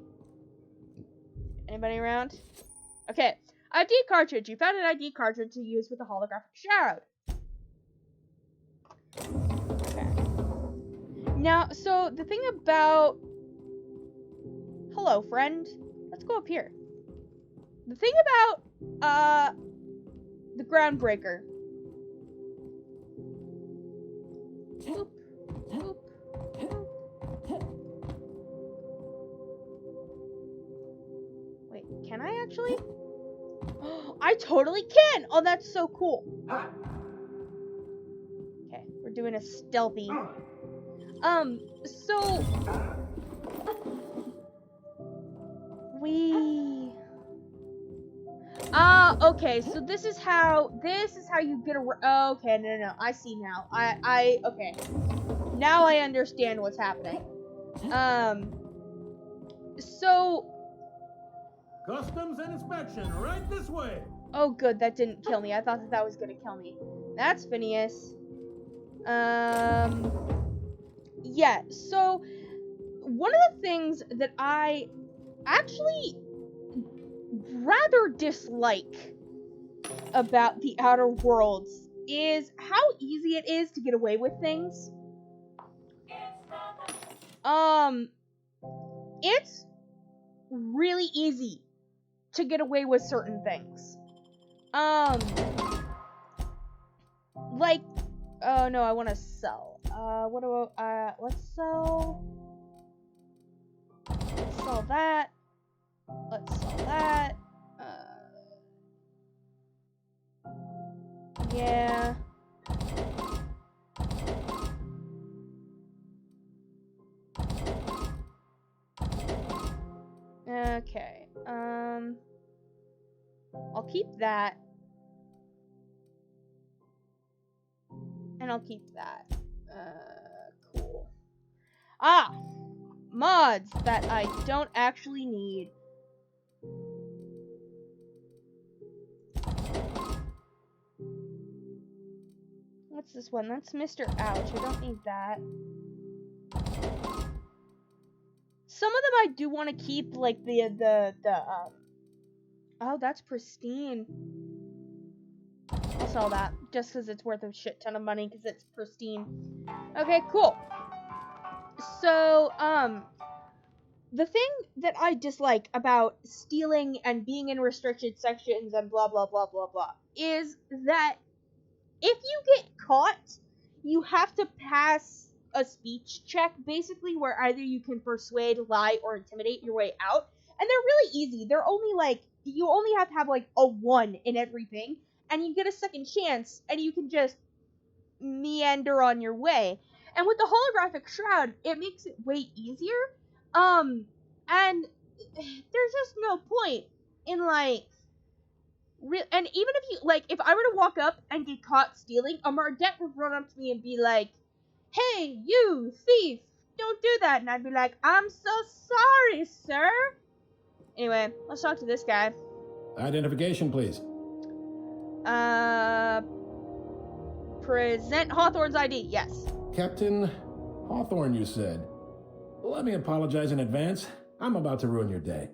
Anybody around? Okay. ID cartridge. You found an ID cartridge to use with the holographic shroud. Okay. Now, so the thing about... Hello, friend. Let's go up here. The thing about, the Groundbreaker. Boop. Boop. Wait, can I actually? I totally can! Oh, that's so cool. Okay, we're doing a stealthy. So... okay, so this is how you get around. Oh, okay, no, I see now. Okay. Now I understand what's happening. So... Customs and inspection, right this way. Oh, good, that didn't kill me. I thought that was gonna kill me. That's Phineas. Yeah, so... One of the things that I actually rather dislike about the Outer Worlds is how easy it is to get away with things. It's really easy to get away with certain things. Like, oh no, I want to sell. Let's sell that. Let's sell that. Yeah. Okay. I'll keep that. And I'll keep that. Cool. Ah! Mods that I don't actually need. What's this one? That's Mr. Ouch. I don't need that. Some of them I do want to keep, like oh, that's pristine. I'll sell that just because it's worth a shit ton of money because it's pristine. Okay, cool. So, the thing that I dislike about stealing and being in restricted sections and blah blah blah blah blah is that if you get caught, you have to pass a speech check, basically, where either you can persuade, lie, or intimidate your way out. And they're really easy. They're only like, you only have to have like a 1 in everything, and you get a second chance, and you can just meander on your way. And with the holographic shroud, it makes it way easier. And there's just no point in like, and even if you, like, if I were to walk up and get caught stealing, a Mardette would run up to me and be like, "Hey, you thief, don't do that." And I'd be like, "I'm so sorry, sir." Anyway, let's talk to this guy. Identification, please. Present Hawthorne's ID, yes. Captain Hawthorne, you said. Let me apologize in advance. I'm about to ruin your day.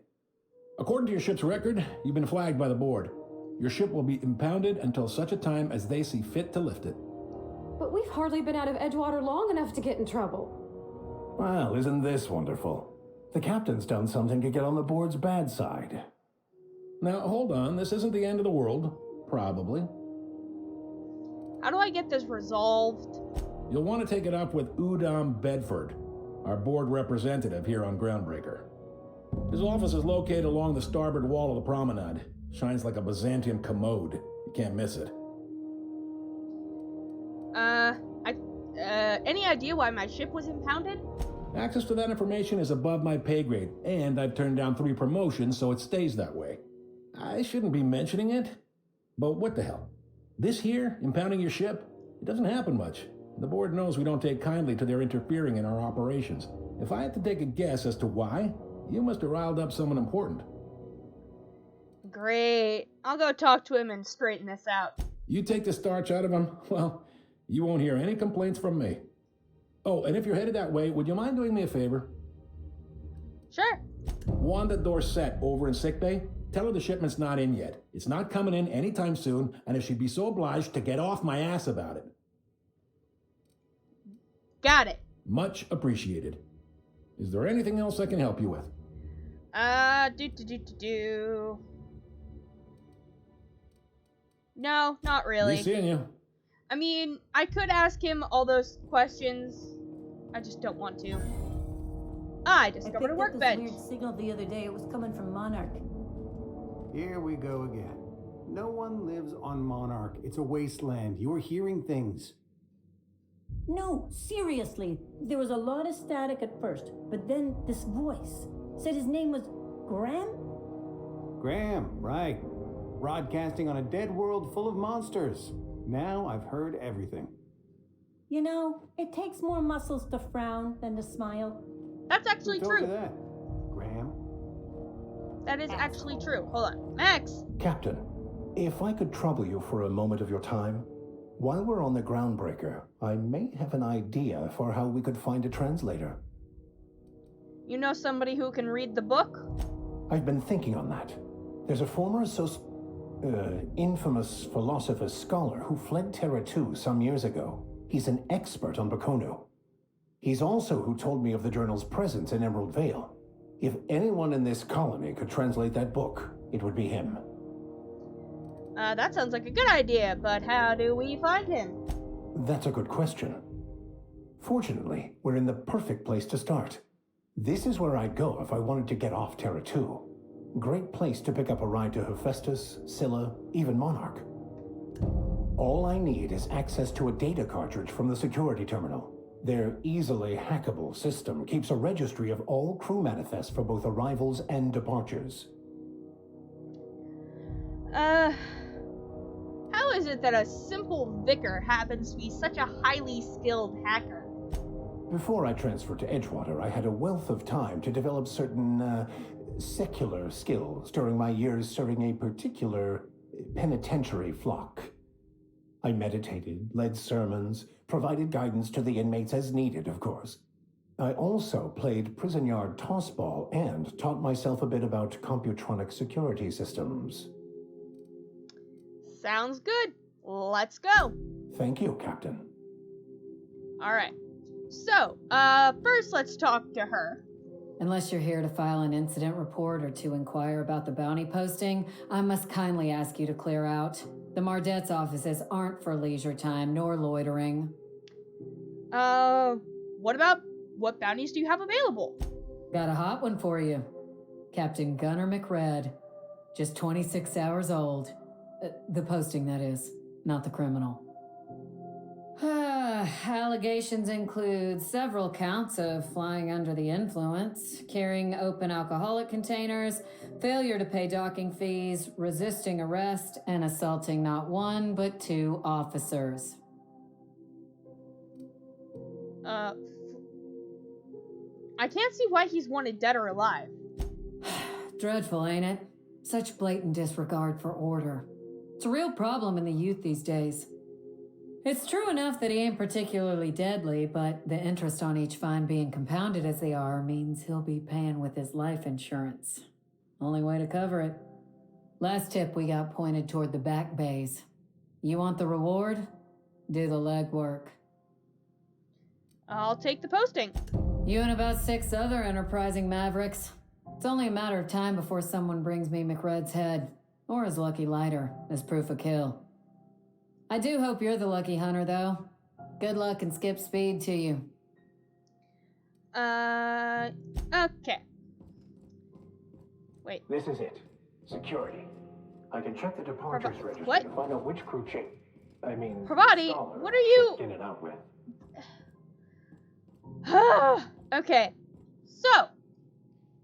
According to your ship's record, you've been flagged by the board. Your ship will be impounded until such a time as they see fit to lift it. But we've hardly been out of Edgewater long enough to get in trouble. Well, isn't this wonderful? The captain's done something to get on the board's bad side. Now, hold on. This isn't the end of the world. Probably. How do I get this resolved? You'll want to take it up with Udom Bedford, our board representative here on Groundbreaker. His office is located along the starboard wall of the promenade. Shines like a Byzantium commode. You can't miss it. Any idea why my ship was impounded? Access to that information is above my pay grade, and I've turned down 3 promotions, so it stays that way. I shouldn't be mentioning it, but what the hell? This here, impounding your ship, it doesn't happen much. The board knows we don't take kindly to their interfering in our operations. If I had to take a guess as to why, you must have riled up someone important. Great. I'll go talk to him and straighten this out. You take the starch out of him, well, you won't hear any complaints from me. Oh, and if you're headed that way, would you mind doing me a favor? Sure. Wanda Dorset over in sickbay, tell her the shipment's not in yet. It's not coming in anytime soon, and if she'd be so obliged to get off my ass about it. Got it. Much appreciated. Is there anything else I can help you with? No, not really. Be seeing you. I mean, I could ask him all those questions. I just don't want to. I discovered a workbench. I picked up this weird signal the other day. It was coming from Monarch. Here we go again. No one lives on Monarch. It's a wasteland. You're hearing things. No, seriously. There was a lot of static at first, but then this voice said his name was Graham? Graham, right. Broadcasting on a dead world full of monsters. Now I've heard everything. You know, it takes more muscles to frown than to smile. That's actually Who told true. you that? Graham? That is actually true. Hold on. Max! Captain, if I could trouble you for a moment of your time, while we're on the Groundbreaker, I may have an idea for how we could find a translator. You know somebody who can read the book? I've been thinking on that. There's a former infamous philosopher scholar who fled Terra 2 some years ago. He's an expert on Bakonu. He's also who told me of the journal's presence in Emerald Vale. If anyone in this colony could translate that book, it would be him. That sounds like a good idea, but how do we find him? That's a good question. Fortunately, we're in the perfect place to start. This is where I'd go if I wanted to get off Terra 2. Great place to pick up a ride to Hephaestus, Scylla, even Monarch. All I need is access to a data cartridge from the security terminal. Their easily hackable system keeps a registry of all crew manifests for both arrivals and departures. How is it that a simple vicar happens to be such a highly skilled hacker? Before I transferred to Edgewater, I had a wealth of time to develop certain, secular skills during my years serving a particular penitentiary flock. I meditated, led sermons, provided guidance to the inmates as needed, of course. I also played prison yard tossball and taught myself a bit about computronic security systems. Sounds good. Let's go. Thank you, Captain. Alright. So, first let's talk to her. Unless you're here to file an incident report or to inquire about the bounty posting, I must kindly ask you to clear out. The Mardet's offices aren't for leisure time nor loitering. What bounties do you have available? Got a hot one for you. Captain Gunnar McRed. Just 26 hours old. The posting, that is, not the criminal. Allegations include several counts of flying under the influence, carrying open alcoholic containers, failure to pay docking fees, resisting arrest, and assaulting not one but 2 officers. I can't see why he's wanted dead or alive. Dreadful, ain't it? Such blatant disregard for order. It's a real problem in the youth these days. It's true enough that he ain't particularly deadly, but the interest on each fine being compounded as they are means he'll be paying with his life insurance. Only way to cover it. Last tip we got pointed toward the back bays. You want the reward? Do the legwork. I'll take the posting. You and about 6 other enterprising mavericks. It's only a matter of time before someone brings me McRed's head, or his lucky lighter, as proof of kill. I do hope you're the lucky hunter, though. Good luck and skip speed to you. Okay. Wait. This is it. Security. I can check the departures registry what? to find out which crew Pravati, what are you... in and out with. Okay. So,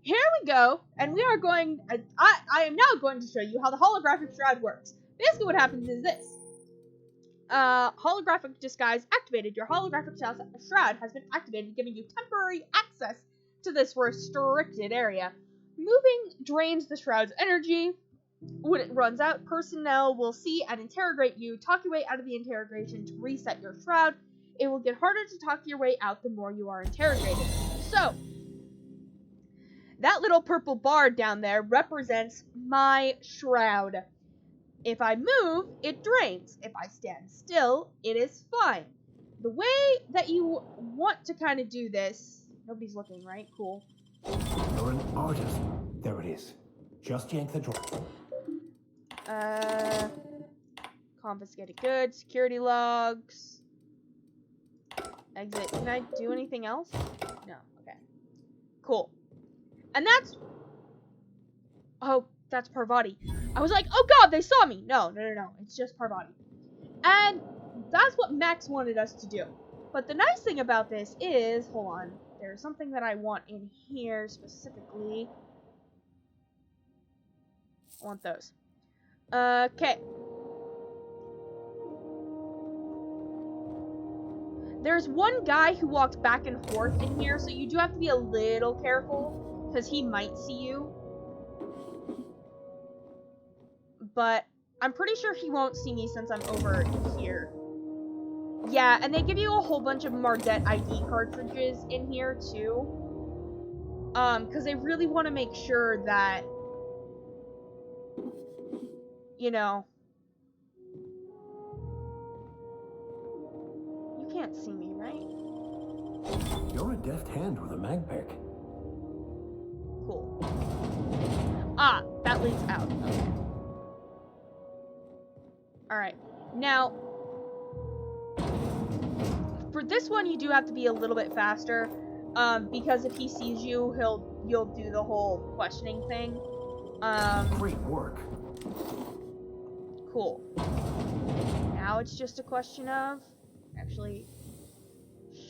here we go, and we are going... I am now going to show you how the holographic shroud works. Basically what happens is this. Holographic disguise activated. Your holographic shroud has been activated, giving you temporary access to this restricted area. Moving drains the shroud's energy. When it runs out, personnel will see and interrogate you. Talk your way out of the interrogation to reset your shroud. It will get harder to talk your way out the more you are interrogated. So, that little purple bar down there represents my shroud. If I move, it drains. If I stand still, it is fine. The way that you want to kind of do this... Nobody's looking, right? Cool. You're an artist. There it is. Just yank the drawer. Confiscated goods, security logs. Exit. Can I do anything else? No. Okay. Cool. And that's... Oh, that's Parvati. I was like, oh god, they saw me! No. It's just Parvati. And that's what Max wanted us to do. But the nice thing about this is... Hold on. There's something that I want in here specifically. I want those. Okay. There's one guy who walks back and forth in here, so you do have to be a little careful, because he might see you. But I'm pretty sure he won't see me since I'm over here. Yeah, and they give you a whole bunch of Mardet ID cartridges in here, too. Because they really want to make sure that, you know... You can't see me, right? You're a deft hand with a mag pick. Cool. Ah, that leads out. Okay. Alright. Now, for this one, you do have to be a little bit faster. Because if he sees you, you'll do the whole questioning thing. Great work. Cool. Now it's just a question of... Actually...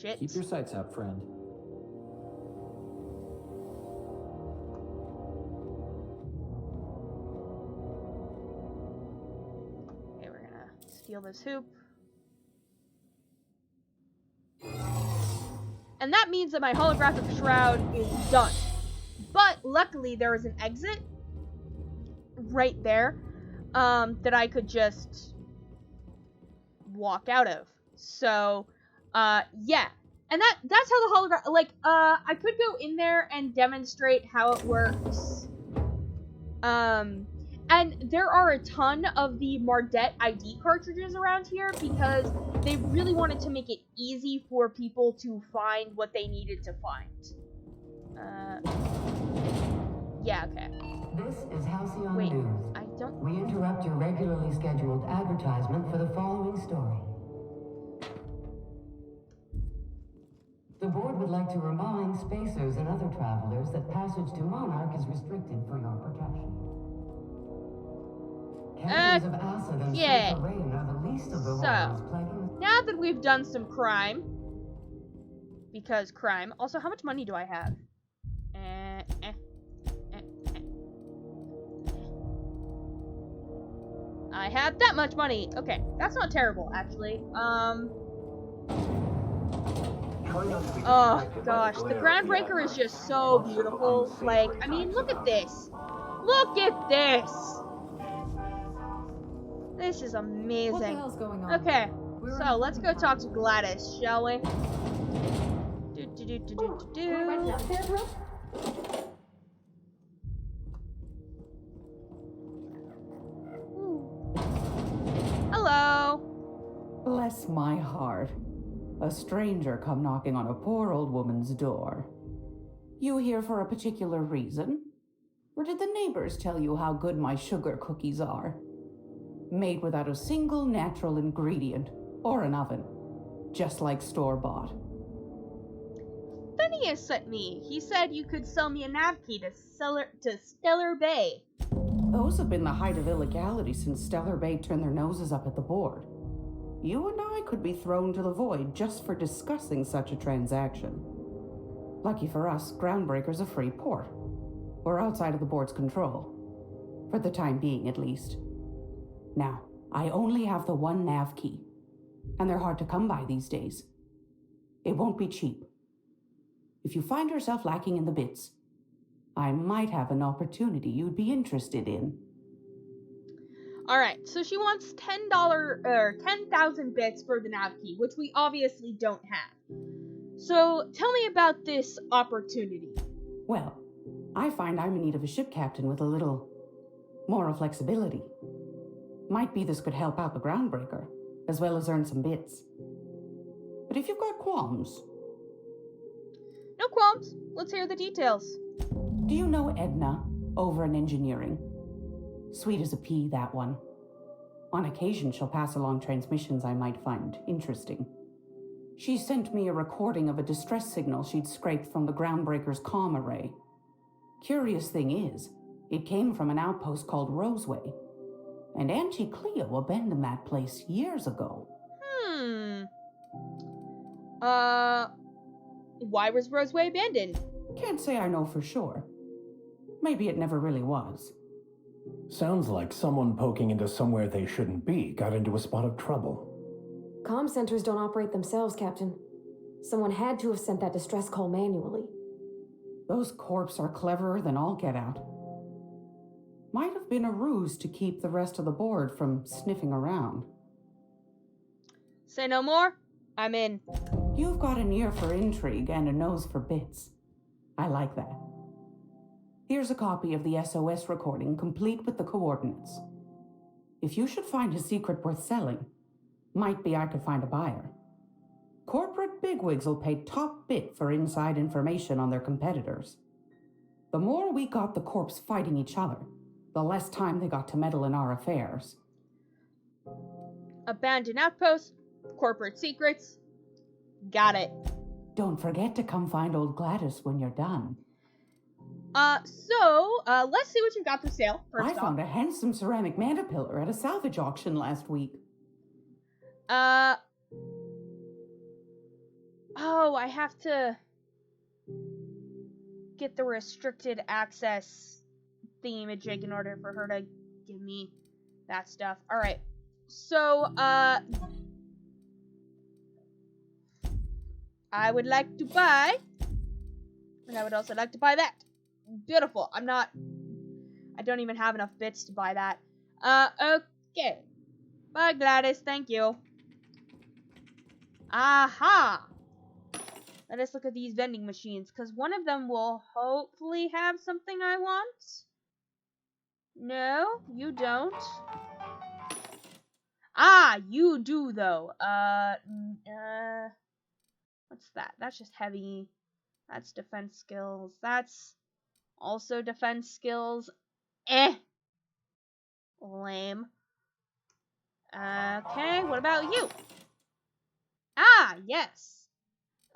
Shit. Keep your sights out, friend. Okay, we're gonna steal this hoop. And that means that my holographic shroud is done. But luckily there is an exit right there that I could just walk out of. So, yeah. And that's how the hologram, like, I could go in there and demonstrate how it works. And there are a ton of the Mardet ID cartridges around here because they really wanted to make it easy for people to find what they needed to find. Yeah, okay. This is Halcyon Wait, News. I don't... We interrupt your regularly scheduled advertisement for the following story. The board would like to remind spacers and other travelers that passage to Monarch is restricted for your protection. Captains of acid and sulfur rain are the least of the horrors plaguing. Now that we've done some crime, because crime. Also, how much money do I have? I have that much money. Okay, that's not terrible, actually. Oh gosh, the Groundbreaker is just so beautiful. Like, I mean, look at this. Look at this. This is amazing. What the hell's going on? Okay, so let's go talk to Gladys, shall we? Hello. Bless my heart. A stranger come knocking on a poor old woman's door. You here for a particular reason? Or did the neighbors tell you how good my sugar cookies are? Made without a single natural ingredient or an oven. Just like store-bought. Phineas sent me. He said you could sell me a nav key to Stellar Bay. Those have been the height of illegality since Stellar Bay turned their noses up at the board. You and I could be thrown to the void just for discussing such a transaction. Lucky for us, Groundbreaker's a free port. We're outside of the board's control. For the time being, at least. Now, I only have the one nav key. And they're hard to come by these days. It won't be cheap. If you find yourself lacking in the bits, I might have an opportunity you'd be interested in. Alright, so she wants $10,000 bits for the nav key, which we obviously don't have. So, tell me about this opportunity. Well, I find I'm in need of a ship captain with a little moral flexibility. Might be this could help out the Groundbreaker, as well as earn some bits. But if you've got qualms... No qualms. Let's hear the details. Do you know Edna, over in engineering? Sweet as a pea, that one. On occasion, she'll pass along transmissions I might find interesting. She sent me a recording of a distress signal she'd scraped from the Groundbreaker's comm array. Curious thing is, it came from an outpost called Roseway. And Auntie Cleo abandoned that place years ago. Why was Roseway abandoned? Can't say I know for sure. Maybe it never really was. Sounds like someone poking into somewhere they shouldn't be got into a spot of trouble. Comm centers don't operate themselves, Captain. Someone had to have sent that distress call manually. Those corps are cleverer than all get out. Might have been a ruse to keep the rest of the board from sniffing around. Say no more. I'm in. You've got an ear for intrigue and a nose for bits. I like that. Here's a copy of the SOS recording, complete with the coordinates. If you should find a secret worth selling, might be I could find a buyer. Corporate bigwigs will pay top bit for inside information on their competitors. The more we got the corps fighting each other, the less time they got to meddle in our affairs. Abandoned outpost, corporate secrets. Got it. Don't forget to come find old Gladys when you're done. Let's see what you've got for sale. I found a handsome ceramic mandapillar at a salvage auction last week. Oh, I have to get the restricted access thingamajig in order for her to give me that stuff. Alright. So, I would like to buy, and I would also like to buy that. Beautiful. I don't even have enough bits to buy that. Okay. Bye, Gladys. Thank you. Aha! Let us look at these vending machines, because one of them will hopefully have something I want. No, you don't. Ah, you do, though. What's that? That's just heavy. That's defense skills. That's also defense skills. Lame. Okay, what about you? Ah, yes.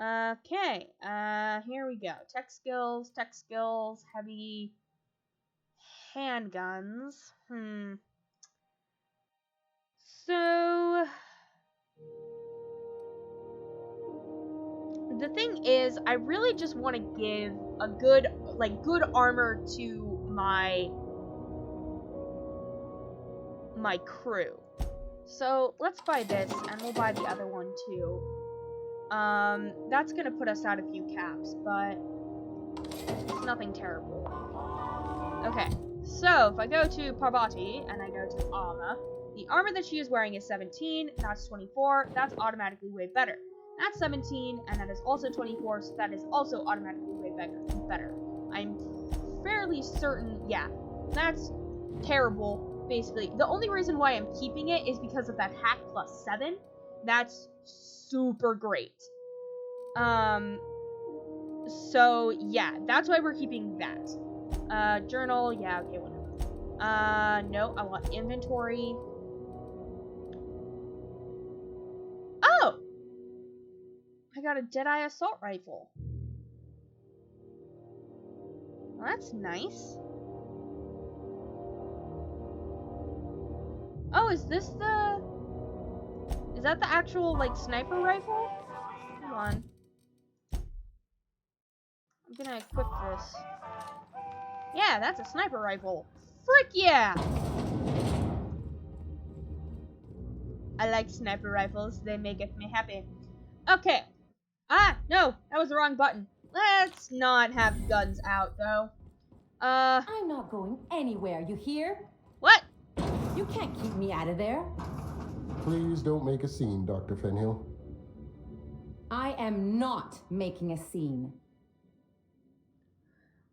Okay, here we go. Tech skills, heavy handguns. So, the thing is, I really just want to give a good armor to my crew. So, let's buy this, and we'll buy the other one too. That's gonna put us out a few caps, but it's nothing terrible. Okay, so if I go to Parvati, and I go to armor, the armor that she is wearing is 17, that's 24, that's automatically way better. That's 17, and that is also 24, so that is also automatically way better. I'm fairly certain, yeah, that's terrible, basically. The only reason why I'm keeping it is because of that hack plus 7. That's super great. So, yeah, that's why we're keeping that. Journal, yeah, okay, whatever. No, I want inventory. Oh! I got a Deadeye assault rifle. Well, that's nice. Oh, is that the actual, like, sniper rifle? Hold on. I'm gonna equip this. Yeah, that's a sniper rifle. Frick yeah! I like sniper rifles. They make me happy. Okay. Ah, no, that was the wrong button. Let's not have guns out, though. I'm not going anywhere, you hear? What? You can't keep me out of there. Please don't make a scene, Dr. Fenhill. I am not making a scene.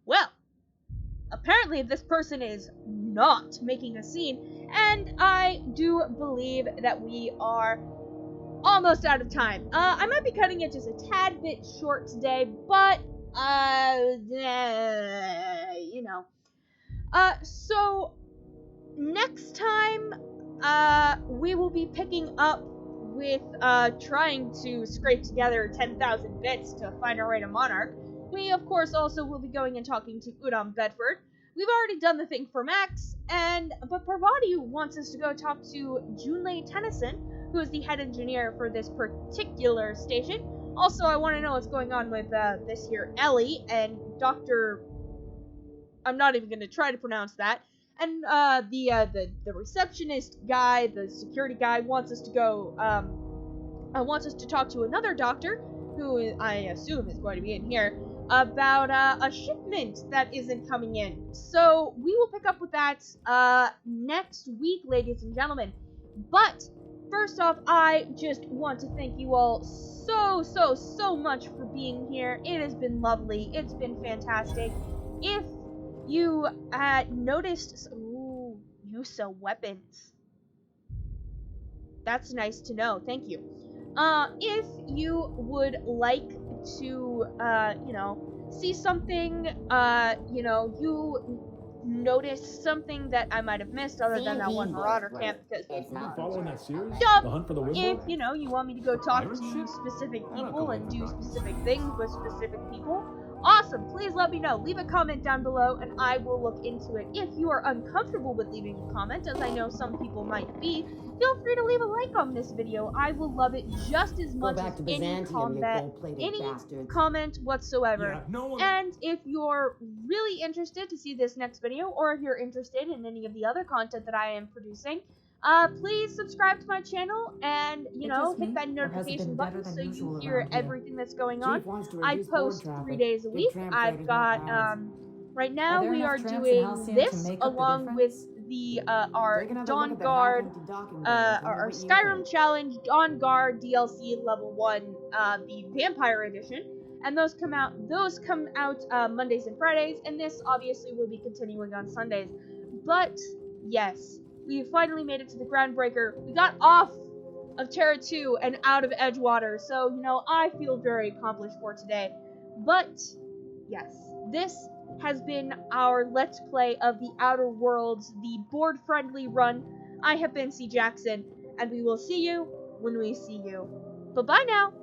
Well, apparently this person is not making a scene, and I do believe that we are almost out of time. I might be cutting it just a tad bit short today, but, you know. So, next time, we will be picking up with, trying to scrape together 10,000 bits to find our way to Monarch. We, of course, also will be going and talking to Udom Bedford. We've already done the thing for Max, but Parvati wants us to go talk to Junlei Tennyson, who is the head engineer for this particular station. Also, I want to know what's going on with, this here Ellie, and Dr. I'm not even going to try to pronounce that. And, the receptionist guy, the security guy, wants us to go, wants us to talk to another doctor, who I assume is going to be in here, about, a shipment that isn't coming in. So, we will pick up with that, next week, ladies and gentlemen. But, first off, I just want to thank you all so much for being here. It has been lovely. It's been fantastic. If you noticed, ooh, you sell weapons. That's nice to know. Thank you. If you would like to, you know, see something, you know, you noticed something that I might have missed other than that one Marauder camp, because following that series? Dump. The Hunt for the Whistle? If, you know, you want me to go talk to specific people and do specific things with specific people, awesome. Please let me know. Leave a comment down below and I will look into it. If you are uncomfortable with leaving a comment, as I know some people might be, feel free to leave a like on this video. I will love it just as much as any comment whatsoever. Yeah, no one... And if you're really interested to see this next video, or if you're interested in any of the other content that I am producing, please subscribe to my channel and, you know, hit that notification button so you hear everything that's going on. I post 3 days a week. I've got, right now we are doing this along with the, our Dawn Guard, our Skyrim Challenge Dawn Guard DLC Level 1, the Vampire Edition. And those come out Mondays and Fridays, and this obviously will be continuing on Sundays. But, yes, we finally made it to the Groundbreaker. We got off of Terra 2 and out of Edgewater, so, you know, I feel very accomplished for today. But, yes, this has been our Let's Play of the Outer Worlds, the board-friendly run. I have been C. Jackson, and we will see you when we see you. Bye-bye now!